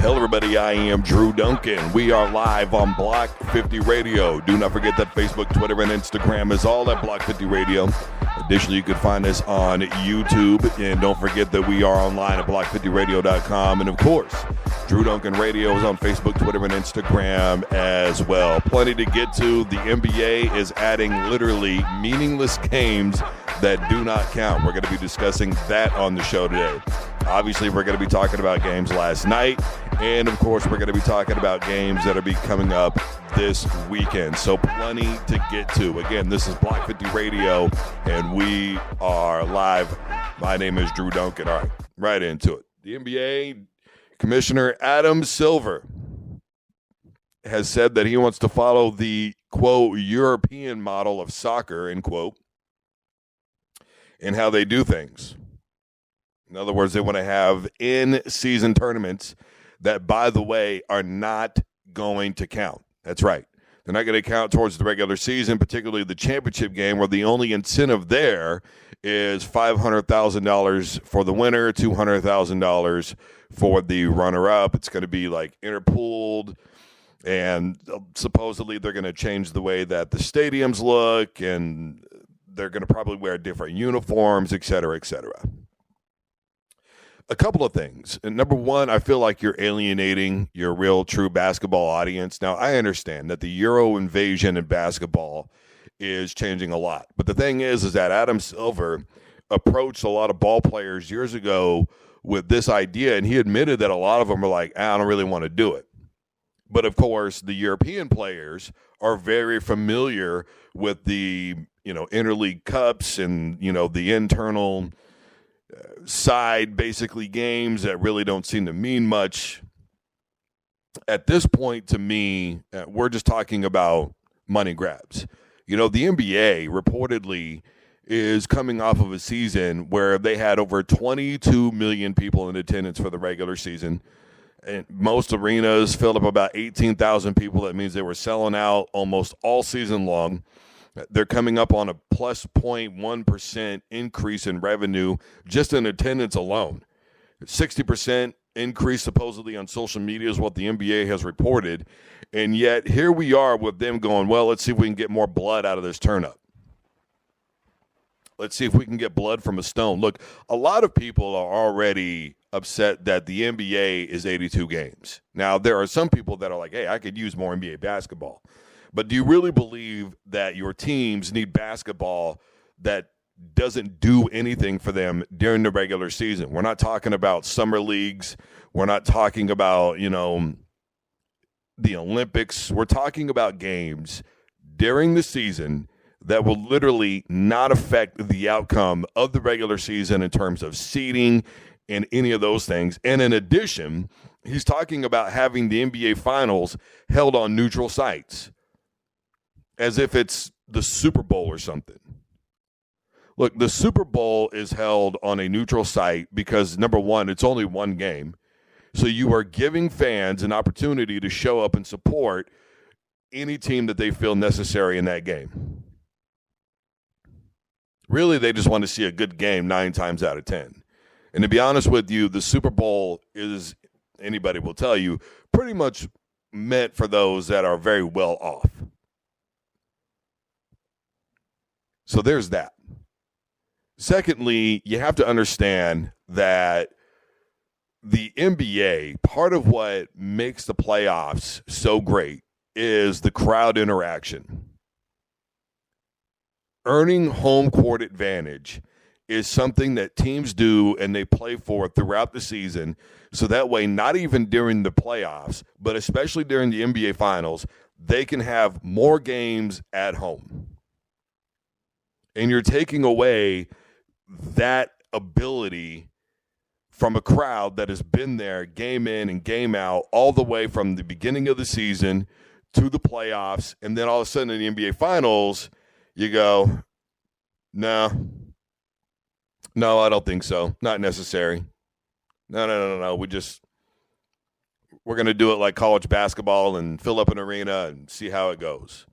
Hello, everybody. I am Drew Duncan. We are live on Block 50 Radio. Do not forget that Facebook, Twitter, and Instagram is all at Block 50 Radio. Additionally, you can find us on YouTube. And don't forget that we are online at block50radio.com. And, of course, Drew Duncan Radio is on Facebook, Twitter, and Instagram as well. Plenty to get to. The NBA is adding literally meaningless games that do not count. We're going to be discussing that on the show today. Obviously, we're going to be talking about games last night. And, of course, we're going to be talking about games that are coming up this weekend. So plenty to get to. Again, this is Block 50 Radio, and we are live. My name is Drew Duncan. All right, right into it. The NBA Commissioner Adam Silver has said that he wants to follow the, quote, European model of soccer, end quote, in how they do things. In other words, they want to have in-season tournaments that, by the way, are not going to count. That's right. They're not going to count towards the regular season, particularly the championship game, where the only incentive there is $500,000 for the winner, $200,000 for the runner-up. It's going to be like interpooled, and supposedly they're going to change the way that the stadiums look, and they're going to probably wear different uniforms, et cetera, et cetera. A couple of things. And number one, I feel like you're alienating your real, true basketball audience. Now, I understand that the Euro invasion in basketball is changing a lot. But the thing is that Adam Silver approached a lot of ball players years ago with this idea, and he admitted that a lot of them were like, I don't really want to do it. But, of course, the European players are very familiar with the, interleague cups and, the internal side, basically, games that really don't seem to mean much. At this point, to me, we're just talking about money grabs. The NBA reportedly is coming off of a season where they had over 22 million people in attendance for the regular season. And most arenas filled up about 18,000 people. That means they were selling out almost all season long. They're coming up on a plus 0.1% increase in revenue just in attendance alone. 60% increase supposedly on social media is what the NBA has reported. And yet here we are with them going, well, let's see if we can get more blood out of this turn-up. Let's see if we can get blood from a stone. Look, a lot of people are already upset that the NBA is 82 games. Now, there are some people that are like, hey, I could use more NBA basketball. But do you really believe that your teams need basketball that doesn't do anything for them during the regular season? We're not talking about summer leagues. We're not talking about, the Olympics. We're talking about games during the season that will literally not affect the outcome of the regular season in terms of seeding and any of those things. And in addition, he's talking about having the NBA Finals held on neutral sites, as if it's the Super Bowl or something. Look, the Super Bowl is held on a neutral site because, number one, it's only one game. So you are giving fans an opportunity to show up and support any team that they feel necessary in that game. Really, they just want to see a good game 9 times out of 10. And to be honest with you, the Super Bowl is, anybody will tell you, pretty much meant for those that are very well off. So there's that. Secondly, you have to understand that the NBA, part of what makes the playoffs so great is the crowd interaction. Earning home court advantage is something that teams do and they play for throughout the season. So that way, not even during the playoffs, but especially during the NBA Finals, they can have more games at home. And you're taking away that ability from a crowd that has been there game in and game out all the way from the beginning of the season to the playoffs. And then all of a sudden in the NBA Finals, you go, no, I don't think so. Not necessary. No. We're going to do it like college basketball and fill up an arena and see how it goes.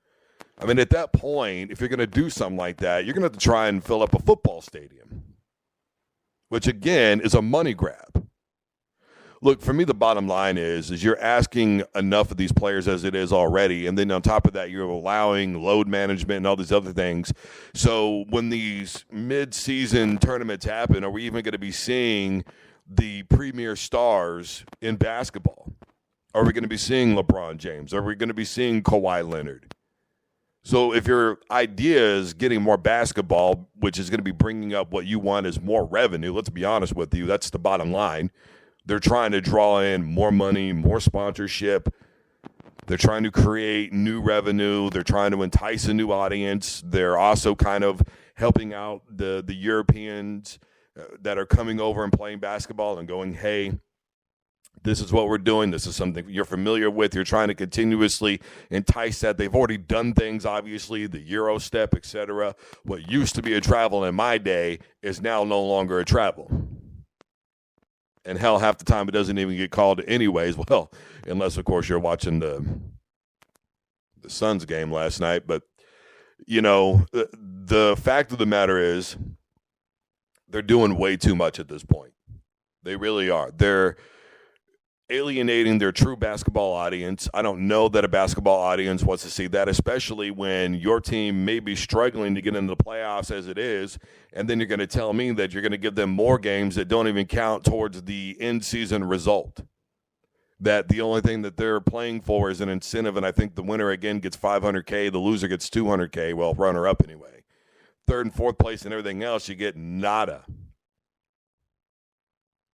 I mean, at that point, if you're going to do something like that, you're going to have to try and fill up a football stadium, which, again, is a money grab. Look, for me, the bottom line is you're asking enough of these players as it is already, and then on top of that, you're allowing load management and all these other things. So when these mid-season tournaments happen, are we even going to be seeing the premier stars in basketball? Are we going to be seeing LeBron James? Are we going to be seeing Kawhi Leonard? So if your idea is getting more basketball, which is going to be bringing up what you want is more revenue, let's be honest with you, that's the bottom line. They're trying to draw in more money, more sponsorship. They're trying to create new revenue. They're trying to entice a new audience. They're also kind of helping out the Europeans that are coming over and playing basketball and going, hey, this is what we're doing. This is something you're familiar with. You're trying to continuously entice that. They've already done things, obviously, the Euro step, etc. What used to be a travel in my day is now no longer a travel. And hell, half the time it doesn't even get called anyways. Well, unless, of course, you're watching the Suns game last night. But, you know, the fact of the matter is they're doing way too much at this point. They really are. They're alienating their true basketball audience. I don't know that a basketball audience wants to see that, especially when your team may be struggling to get into the playoffs as it is, and then you're going to tell me that you're going to give them more games that don't even count towards the in-season result. That the only thing that they're playing for is an incentive, and I think the winner, again, gets $500K, the loser gets $200K, well, runner-up anyway. Third and fourth place and everything else, you get nada.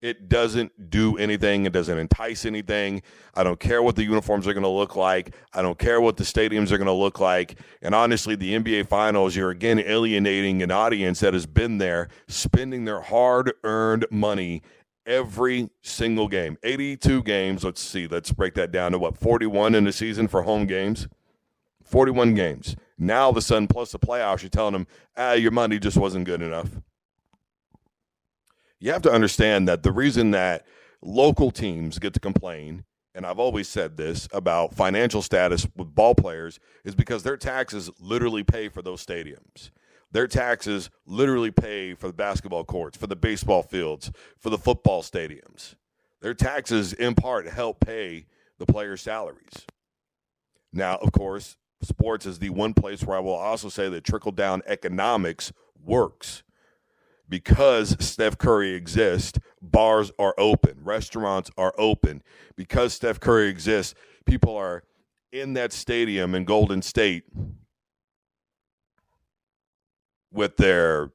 It doesn't do anything. It doesn't entice anything. I don't care what the uniforms are going to look like. I don't care what the stadiums are going to look like. And honestly, the NBA Finals, you're again alienating an audience that has been there, spending their hard-earned money every single game. 82 games. Let's see. Let's break that down to 41 in the season for home games? 41 games. Now, all of a sudden, plus the playoffs, you're telling them, your money just wasn't good enough. You have to understand that the reason that local teams get to complain, and I've always said this about financial status with ball players, is because their taxes literally pay for those stadiums. Their taxes literally pay for the basketball courts, for the baseball fields, for the football stadiums. Their taxes, in part, help pay the players' salaries. Now, of course, sports is the one place where I will also say that trickle-down economics works. Because Steph Curry exists, bars are open, restaurants are open. Because Steph Curry exists, people are in that stadium in Golden State with their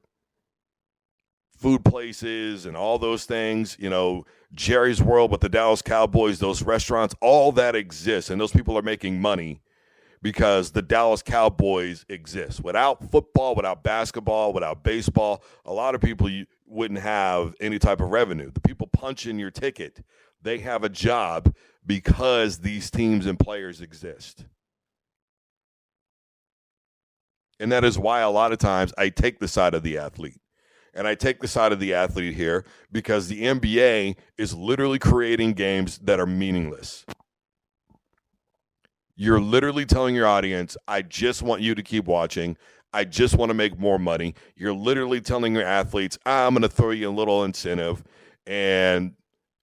food places and all those things, you know, Jerry's World with the Dallas Cowboys, those restaurants, all that exists, and those people are making money because the Dallas Cowboys exist. Without football, without basketball, without baseball, a lot of people wouldn't have any type of revenue. The people punching your ticket, they have a job because these teams and players exist. And that is why a lot of times I take the side of the athlete. And I take the side of the athlete here because the NBA is literally creating games that are meaningless. You're literally telling your audience, I just want you to keep watching. I just want to make more money. You're literally telling your athletes, I'm going to throw you a little incentive. And,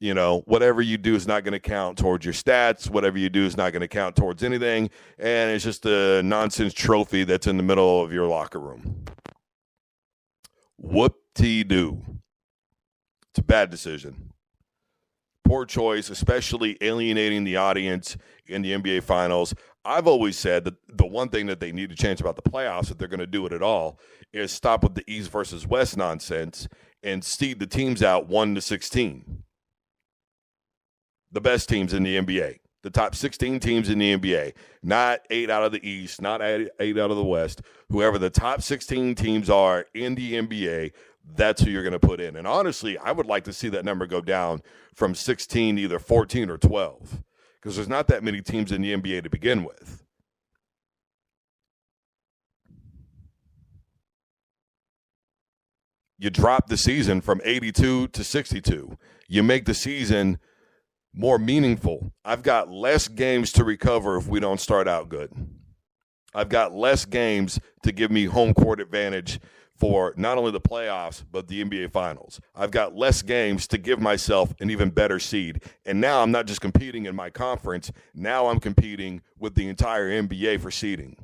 you know, whatever you do is not going to count towards your stats. Whatever you do is not going to count towards anything. And it's just a nonsense trophy that's in the middle of your locker room. Whoop-de-doo. It's a bad decision. Poor choice, especially alienating the audience in the NBA Finals. I've always said that the one thing that they need to change about the playoffs, if they're going to do it at all, is stop with the East versus West nonsense and seed the teams out 1-16. The best teams in the NBA. The top 16 teams in the NBA. Not 8 out of the East, not 8 out of the West. Whoever the top 16 teams are in the NBA, that's who you're going to put in. And honestly, I would like to see that number go down from 16 to either 14 or 12 because there's not that many teams in the NBA to begin with. You drop the season from 82 to 62. You make the season more meaningful. I've got less games to recover if we don't start out good. I've got less games to give me home court advantage for not only the playoffs, but the NBA Finals. I've got less games to give myself an even better seed. And now I'm not just competing in my conference. Now I'm competing with the entire NBA for seeding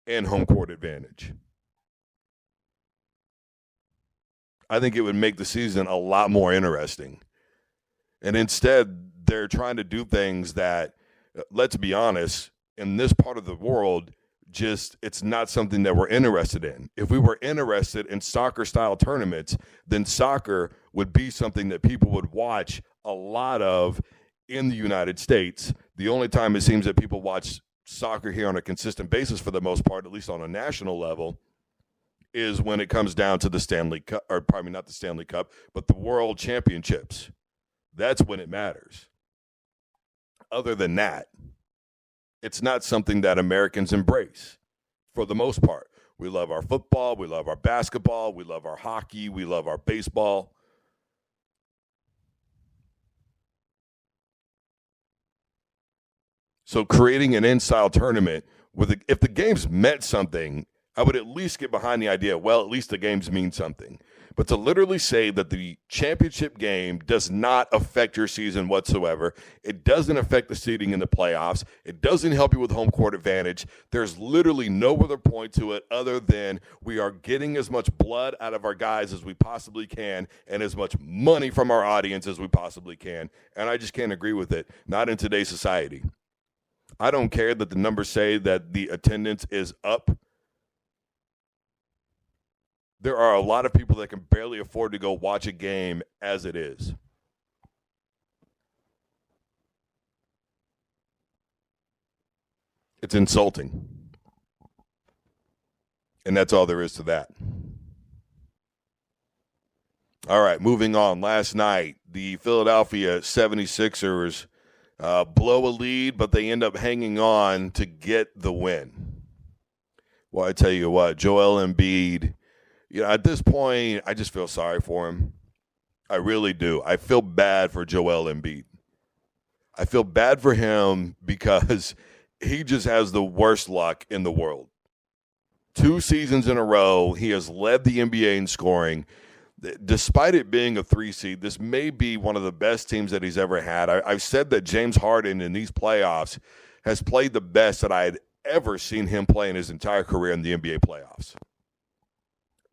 and home court advantage. I think it would make the season a lot more interesting. And instead, they're trying to do things that, let's be honest, in this part of the world, it's not something that we're interested in. If we were interested in soccer-style tournaments, then soccer would be something that people would watch a lot of in the United States. The only time it seems that people watch soccer here on a consistent basis, for the most part, at least on a national level, is when it comes down to the Stanley Cup, or probably not the Stanley Cup, but the World Championships. That's when it matters. Other than that, it's not something that Americans embrace for the most part. We love our football. We love our basketball. We love our hockey. We love our baseball. So creating an in-style tournament, if the games meant something, I would at least get behind the idea, well, at least the games mean something. But to literally say that the championship game does not affect your season whatsoever, it doesn't affect the seeding in the playoffs, it doesn't help you with home court advantage, there's literally no other point to it other than we are getting as much blood out of our guys as we possibly can and as much money from our audience as we possibly can. And I just can't agree with it, not in today's society. I don't care that the numbers say that the attendance is up. There are a lot of people that can barely afford to go watch a game as it is. It's insulting. And that's all there is to that. All right, moving on. Last night, the Philadelphia 76ers blow a lead, but they end up hanging on to get the win. Well, I tell you what, Joel Embiid, at this point, I just feel sorry for him. I really do. I feel bad for Joel Embiid. I feel bad for him because he just has the worst luck in the world. 2 seasons in a row, he has led the NBA in scoring. Despite it being a 3 seed, this may be one of the best teams that he's ever had. I've said that James Harden in these playoffs has played the best that I had ever seen him play in his entire career in the NBA playoffs.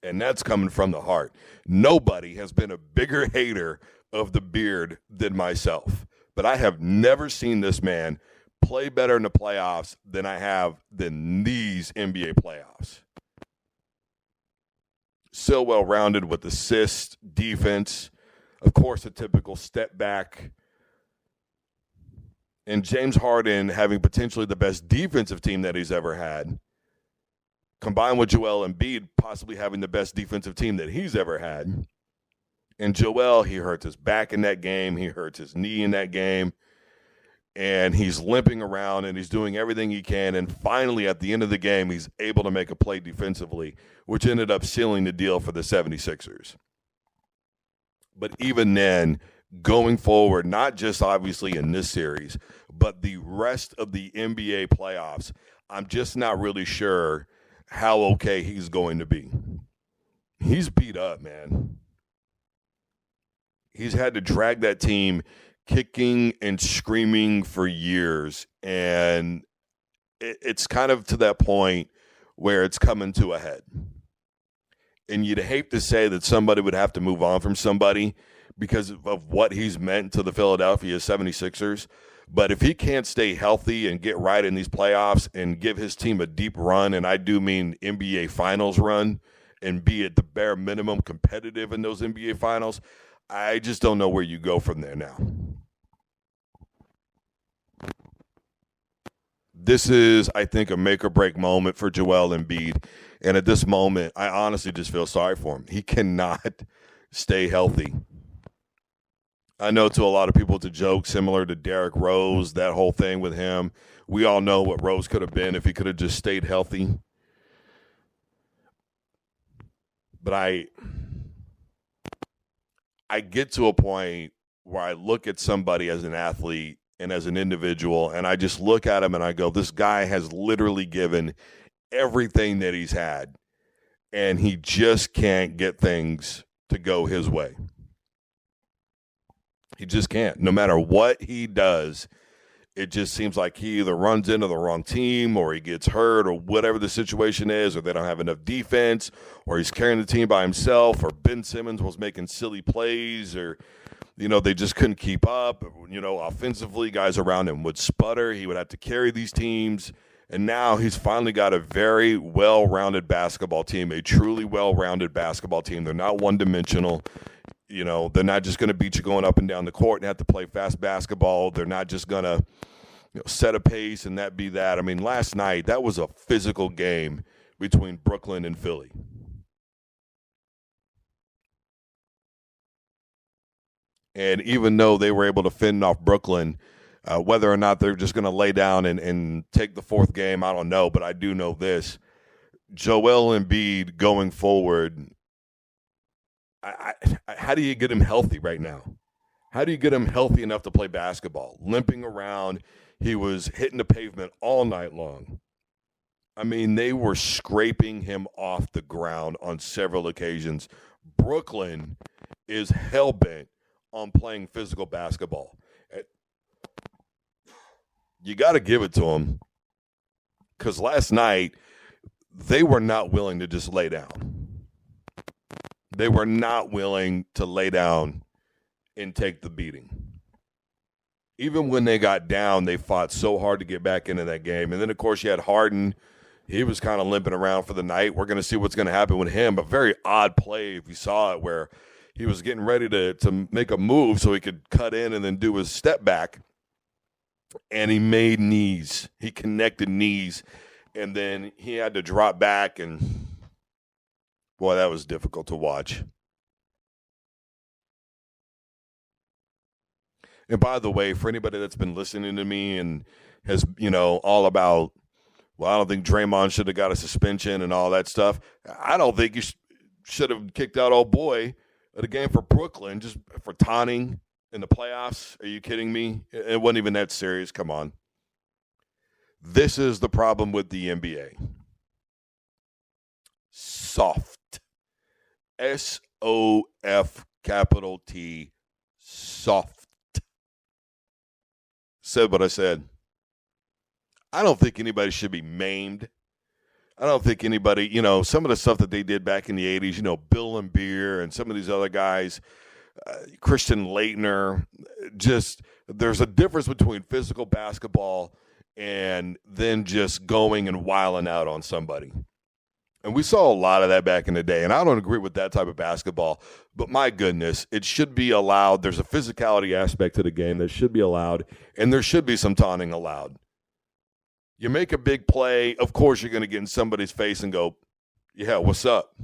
And that's coming from the heart. Nobody has been a bigger hater of the beard than myself. But I have never seen this man play better in the playoffs than I have than these NBA playoffs. So well-rounded with assists, defense, of course, a typical step back. And James Harden having potentially the best defensive team that he's ever had, combined with Joel Embiid possibly having the best defensive team that he's ever had. And Joel, he hurts his back in that game. He hurts his knee in that game. And he's limping around, and he's doing everything he can. And finally, at the end of the game, he's able to make a play defensively, which ended up sealing the deal for the 76ers. But even then, going forward, not just obviously in this series, but the rest of the NBA playoffs, I'm just not really sure how okay he's going to be. He's beat up, man. He's had to drag that team kicking and screaming for years, and it's kind of to that point where it's coming to a head. And you'd hate to say that somebody would have to move on from somebody because of what he's meant to the Philadelphia 76ers. But if he can't stay healthy and get right in these playoffs and give his team a deep run, and I do mean NBA Finals run, and be at the bare minimum competitive in those NBA Finals, I just don't know where you go from there now. This is, I think, a make-or-break moment for Joel Embiid. And at this moment, I honestly just feel sorry for him. He cannot stay healthy. I know to a lot of people it's a joke similar to Derrick Rose, that whole thing with him. We all know what Rose could have been if he could have just stayed healthy. But I get to a point where I look at somebody as an athlete and as an individual, and I just look at him and I go, this guy has literally given everything that he's had, and he just can't get things to go his way. He just can't. No matter what he does, it just seems like he either runs into the wrong team or he gets hurt or whatever the situation is, or they don't have enough defense, or he's carrying the team by himself, or Ben Simmons was making silly plays, or, they just couldn't keep up. Offensively, guys around him would sputter. He would have to carry these teams. And now he's finally got a very well-rounded basketball team, a truly well-rounded basketball team. They're not one-dimensional. They're not just going to beat you going up and down the court and have to play fast basketball. They're not just going to set a pace and that be that. I mean, last night, that was a physical game between Brooklyn and Philly. And even though they were able to fend off Brooklyn, whether or not they're just going to lay down and take the fourth game, I don't know. But I do know this. Joel Embiid going forward, how do you get him healthy right now? How do you get him healthy enough to play basketball? Limping around. He was hitting the pavement all night long. I mean, they were scraping him off the ground on several occasions. Brooklyn is hell-bent on playing physical basketball. You got to give it to them, because last night they were not willing to just lay down. They were not willing to lay down and take the beating. Even when they got down, they fought so hard to get back into that game. And then, of course, you had Harden. He was kind of limping around for the night. We're going to see what's going to happen with him. A very odd play, if you saw it, where he was getting ready to make a move so he could cut in and then do his step back. And he made knees. He connected knees. And then he had to drop back. And, boy, that was difficult to watch. And by the way, for anybody that's been listening to me and has, all about, well, I don't think Draymond should have got a suspension and all that stuff. I don't think you should have kicked out old boy at a game for Brooklyn just for taunting in the playoffs. Are you kidding me? It wasn't even that serious. Come on. This is the problem with the NBA. Soft. S-O-F capital T. Soft. Said what I said. I don't think anybody should be maimed. I don't think anybody, some of the stuff that they did back in the 80s, Bill and Beer and some of these other guys, Christian Laettner, just there's a difference between physical basketball and then just going and wilding out on somebody. And we saw a lot of that back in the day, and I don't agree with that type of basketball, but my goodness, it should be allowed. There's a physicality aspect to the game that should be allowed, and there should be some taunting allowed. You make a big play, of course you're going to get in somebody's face and go, yeah, what's up?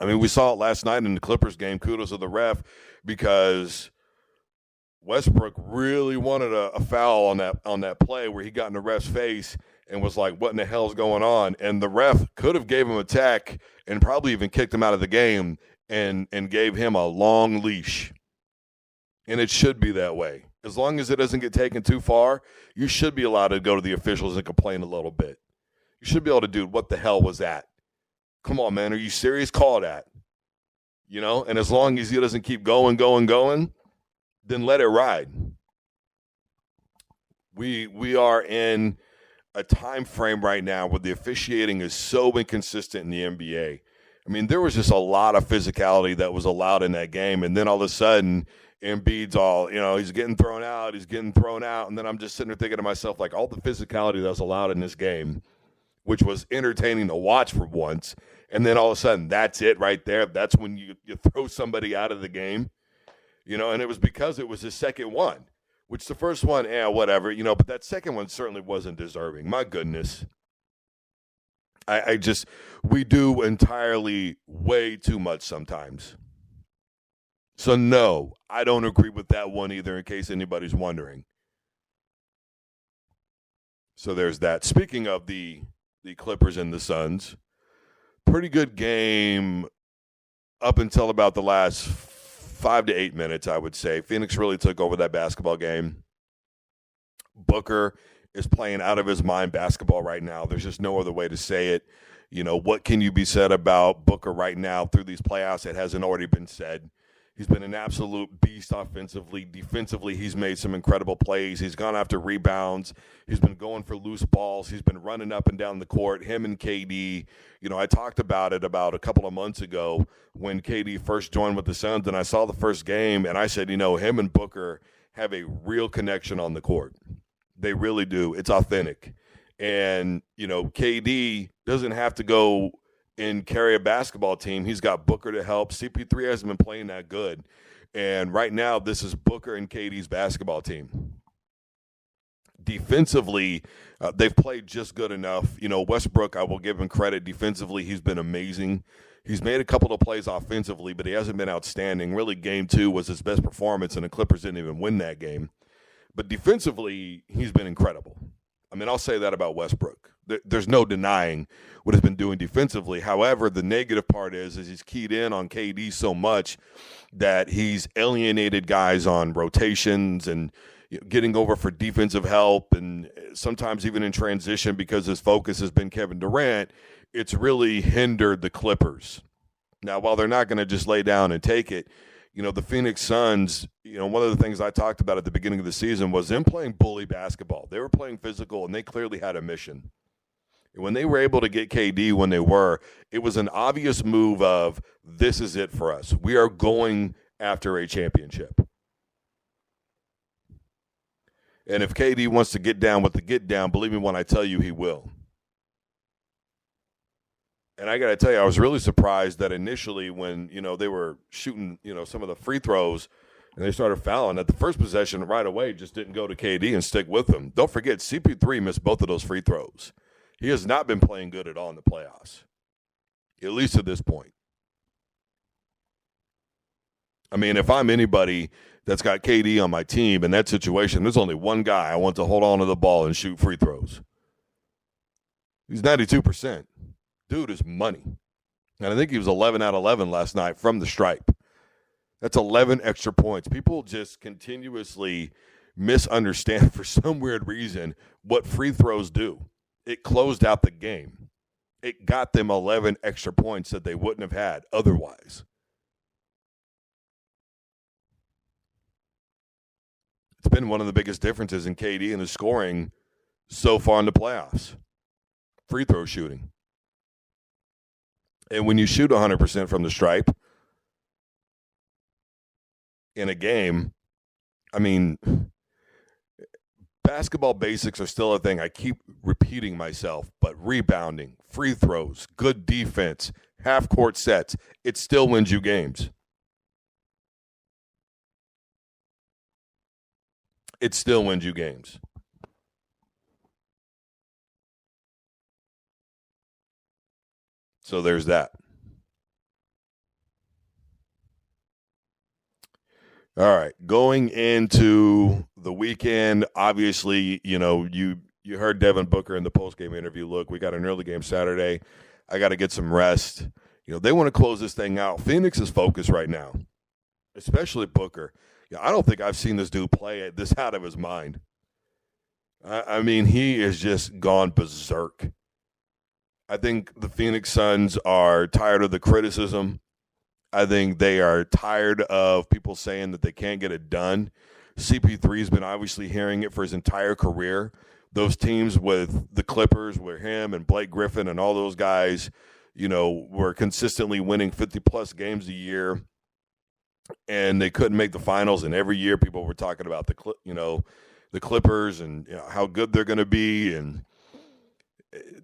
I mean, we saw it last night in the Clippers game. Kudos to the ref, because Westbrook really wanted a foul on that play where he got in the ref's face and was like, what in the hell's going on? And the ref could have gave him a tech and probably even kicked him out of the game and gave him a long leash. And it should be that way. As long as it doesn't get taken too far, you should be allowed to go to the officials and complain a little bit. You should be able to do, what the hell was that? Come on, man. Are you serious? Call that. And as long as he doesn't keep going, then let it ride. We are in a time frame right now where the officiating is so inconsistent in the NBA. I mean, there was just a lot of physicality that was allowed in that game, and then all of a sudden, Embiid's all, he's getting thrown out, and then I'm just sitting there thinking to myself, like, all the physicality that was allowed in this game, which was entertaining to watch for once, and then all of a sudden, that's it right there. That's when you throw somebody out of the game, and it was because it was his second one. Which the first one, whatever, but that second one certainly wasn't deserving. My goodness. We do entirely way too much sometimes. So no, I don't agree with that one either, in case anybody's wondering. So there's that. Speaking of the Clippers and the Suns, pretty good game up until about the last 5 to 8 minutes, I would say. Phoenix really took over that basketball game. Booker is playing out of his mind basketball right now. There's just no other way to say it. What can you be said about Booker right now through these playoffs that hasn't already been said? He's been an absolute beast offensively. Defensively, he's made some incredible plays. He's gone after rebounds. He's been going for loose balls. He's been running up and down the court, him and KD. I talked about it about a couple of months ago when KD first joined with the Suns, and I saw the first game, and I said, him and Booker have a real connection on the court. They really do. It's authentic. And, KD doesn't have to go and carry a basketball team. He's got Booker to help. CP3 hasn't been playing that good. And right now, this is Booker and KD's basketball team. Defensively, they've played just good enough. Westbrook, I will give him credit. Defensively, he's been amazing. He's made a couple of plays offensively, but he hasn't been outstanding. Really, game 2 was his best performance, and the Clippers didn't even win that game. But defensively, he's been incredible. I'll say that about Westbrook. There's no denying what he's been doing defensively. However, the negative part is he's keyed in on KD so much that he's alienated guys on rotations and getting over for defensive help, and sometimes even in transition because his focus has been Kevin Durant. It's really hindered the Clippers. Now, while they're not going to just lay down and take it, the Phoenix Suns, one of the things I talked about at the beginning of the season was them playing bully basketball. They were playing physical, and they clearly had a mission. And when they were able to get KD when they were, it was an obvious move of, this is it for us. We are going after a championship. And if KD wants to get down with the get down, believe me when I tell you he will. And I got to tell you, I was really surprised that initially when, they were shooting, some of the free throws and they started fouling, at the first possession right away just didn't go to KD and stick with them. Don't forget, CP3 missed both of those free throws. He has not been playing good at all in the playoffs, at least at this point. If I'm anybody that's got KD on my team in that situation, there's only one guy I want to hold on to the ball and shoot free throws. He's 92%. Dude is money. And I think he was 11 out of 11 last night from the stripe. That's 11 extra points. People just continuously misunderstand for some weird reason what free throws do. It closed out the game. It got them 11 extra points that they wouldn't have had otherwise. It's been one of the biggest differences in KD and his scoring so far in the playoffs. Free throw shooting. And when you shoot 100% from the stripe in a game, basketball basics are still a thing. I keep repeating myself, but rebounding, free throws, good defense, half-court sets, it still wins you games. It still wins you games. So there's that. All right, going into the weekend, obviously, you heard Devin Booker in the postgame interview. Look, we got an early game Saturday. I got to get some rest. They want to close this thing out. Phoenix is focused right now, especially Booker. I don't think I've seen this dude play this out of his mind. He has just gone berserk. I think the Phoenix Suns are tired of the criticism. I think they are tired of people saying that they can't get it done. CP3's been obviously hearing it for his entire career. Those teams with the Clippers, where him and Blake Griffin and all those guys, were consistently winning 50-plus games a year, and they couldn't make the finals. And every year people were talking about the Clippers and how good they're going to be, and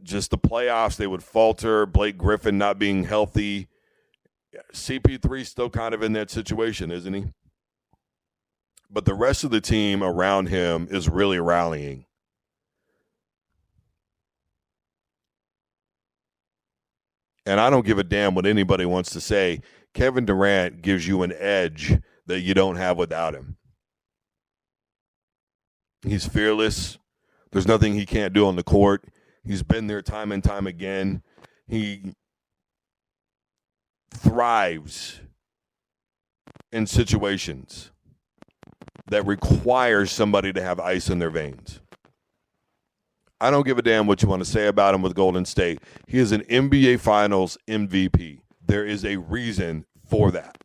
just the playoffs, they would falter. Blake Griffin not being healthy. CP3 still kind of in that situation, isn't he? But the rest of the team around him is really rallying. And I don't give a damn what anybody wants to say. Kevin Durant gives you an edge that you don't have without him. He's fearless. There's nothing he can't do on the court. He's been there time and time again. He thrives in situations that require somebody to have ice in their veins. I don't give a damn what you want to say about him with Golden State. He is an NBA Finals MVP. There is a reason for that.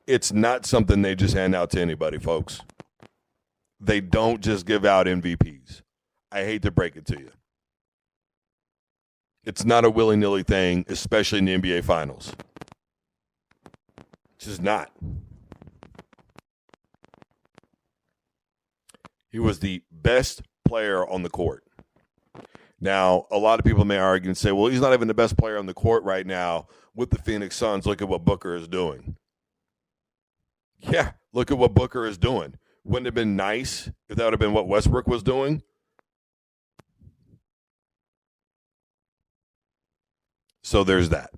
It's not something they just hand out to anybody, folks. They don't just give out MVPs. I hate to break it to you. It's not a willy-nilly thing, especially in the NBA Finals. It's just not. He was the best player on the court. Now, a lot of people may argue and say, well, he's not even the best player on the court right now with the Phoenix Suns. Look at what Booker is doing. Yeah, look at what Booker is doing. Wouldn't it have been nice if that would have been what Westbrook was doing? So there's that.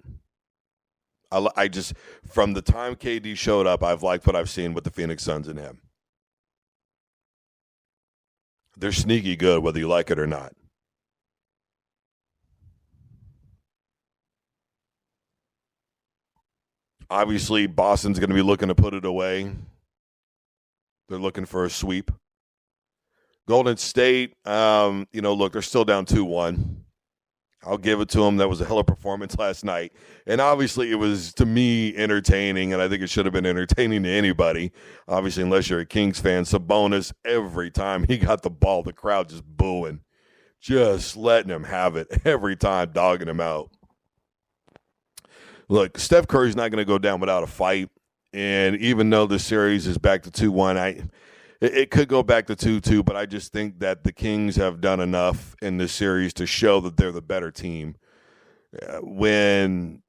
I just, from the time KD showed up, I've liked what I've seen with the Phoenix Suns and him. They're sneaky good, whether you like it or not. Obviously, Boston's going to be looking to put it away. They're looking for a sweep. Golden State, look, they're still down 2-1. I'll give it to them. That was a hell of a performance last night. And obviously it was, to me, entertaining, and I think it should have been entertaining to anybody, obviously, unless you're a Kings fan. Sabonis, every time he got the ball, the crowd just booing, just letting him have it every time, dogging him out. Look, Steph Curry's not going to go down without a fight, and even though the series is back to 2-1, it could go back to 2-2, but I just think that the Kings have done enough in this series to show that they're the better team. When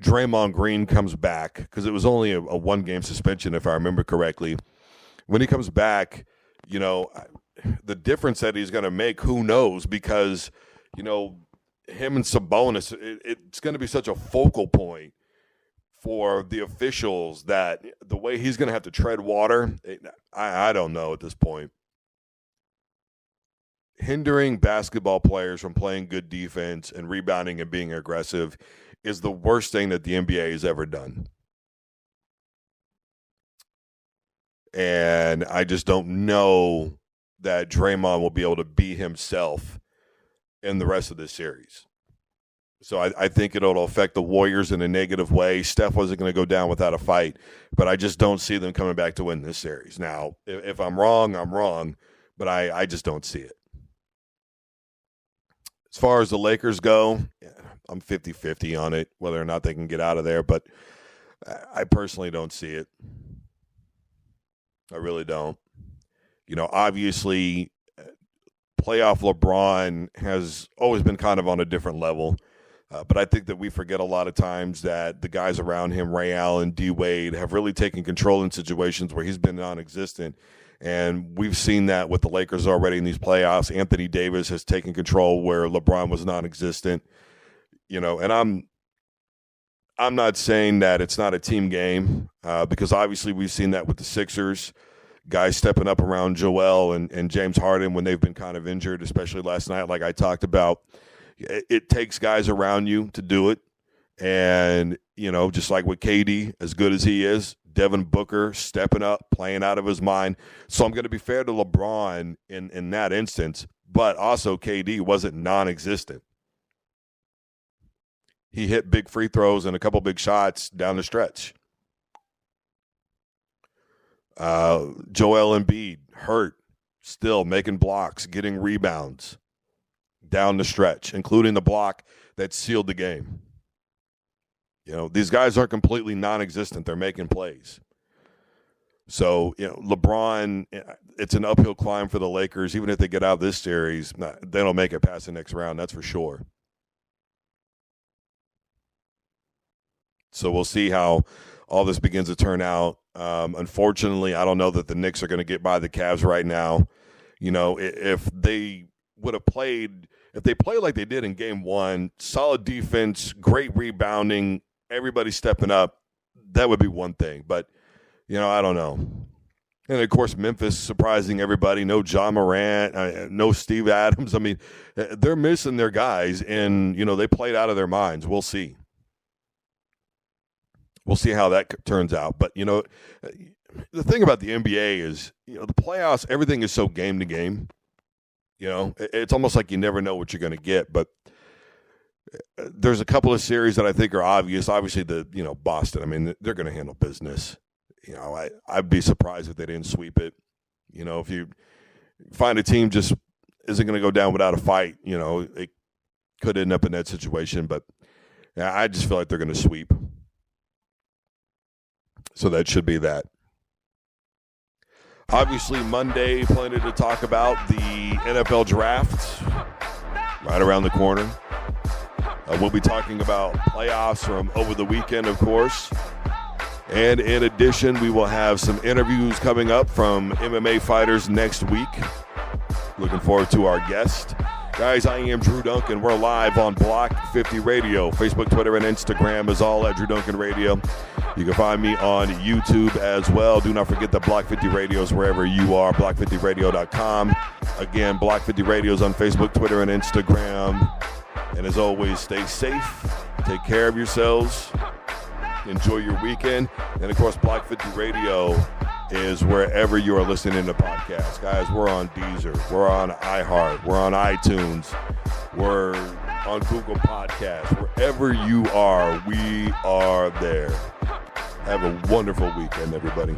Draymond Green comes back, because it was only a one-game suspension, if I remember correctly, when he comes back, the difference that he's going to make, who knows? Because, him and Sabonis, it's going to be such a focal point for the officials that the way he's going to have to tread water, I don't know at this point. Hindering basketball players from playing good defense and rebounding and being aggressive is the worst thing that the NBA has ever done. And I just don't know that Draymond will be able to be himself in the rest of this series. So I think it'll affect the Warriors in a negative way. Steph wasn't going to go down without a fight, but I just don't see them coming back to win this series. Now, if I'm wrong, I'm wrong, but I just don't see it. As far as the Lakers go, I'm 50-50 on it, whether or not they can get out of there, but I personally don't see it. I really don't. Obviously, playoff LeBron has always been kind of on a different level. But I think that we forget a lot of times that the guys around him, Ray Allen, D. Wade, have really taken control in situations where he's been non-existent. And we've seen that with the Lakers already in these playoffs. Anthony Davis has taken control where LeBron was non-existent. And I'm not saying that it's not a team game because obviously we've seen that with the Sixers. Guys stepping up around Joel and James Harden when they've been kind of injured, especially last night, like I talked about. It takes guys around you to do it. And, just like with KD, as good as he is, Devin Booker stepping up, playing out of his mind. So I'm going to be fair to LeBron in that instance, but also KD wasn't non-existent. He hit big free throws and a couple big shots down the stretch. Joel Embiid, hurt, still making blocks, getting rebounds down the stretch, including the block that sealed the game. These guys aren't completely non-existent. They're making plays. So, LeBron, it's an uphill climb for the Lakers. Even if they get out of this series, they don't make it past the next round, that's for sure. So we'll see how all this begins to turn out. Unfortunately, I don't know that the Knicks are going to get by the Cavs right now. If they would have played – if they play like they did in game one, solid defense, great rebounding, everybody stepping up, that would be one thing. But, I don't know. And, of course, Memphis surprising everybody. No John Morant, no Steve Adams. I mean, they're missing their guys, and, they played out of their minds. We'll see. We'll see how that turns out. But, the thing about the NBA is, the playoffs, everything is so game to game. It's almost like you never know what you're going to get. But there's a couple of series that I think are obvious. Obviously, Boston. I mean, they're going to handle business. I'd be surprised if they didn't sweep it. If you find a team just isn't going to go down without a fight, it could end up in that situation. But I just feel like they're going to sweep. So that should be that. Obviously, Monday, plenty to talk about. The NFL draft right around the corner. We'll be talking about playoffs from over the weekend, of course. And in addition, we will have some interviews coming up from MMA fighters next week. Looking forward to our guest. Guys, I am Drew Duncan. We're live on Block 50 Radio. Facebook, Twitter, and Instagram is all at Drew Duncan Radio. You can find me on YouTube as well. Do not forget that Block 50 Radio is wherever you are, block50radio.com. Again, Block 50 Radio is on Facebook, Twitter, and Instagram. And as always, stay safe. Take care of yourselves. Enjoy your weekend. And, of course, Block 50 Radio is wherever you are listening to podcasts. Guys, we're on Deezer. We're on iHeart. We're on iTunes. We're on Google Podcasts. Wherever you are, we are there. Have a wonderful weekend, everybody.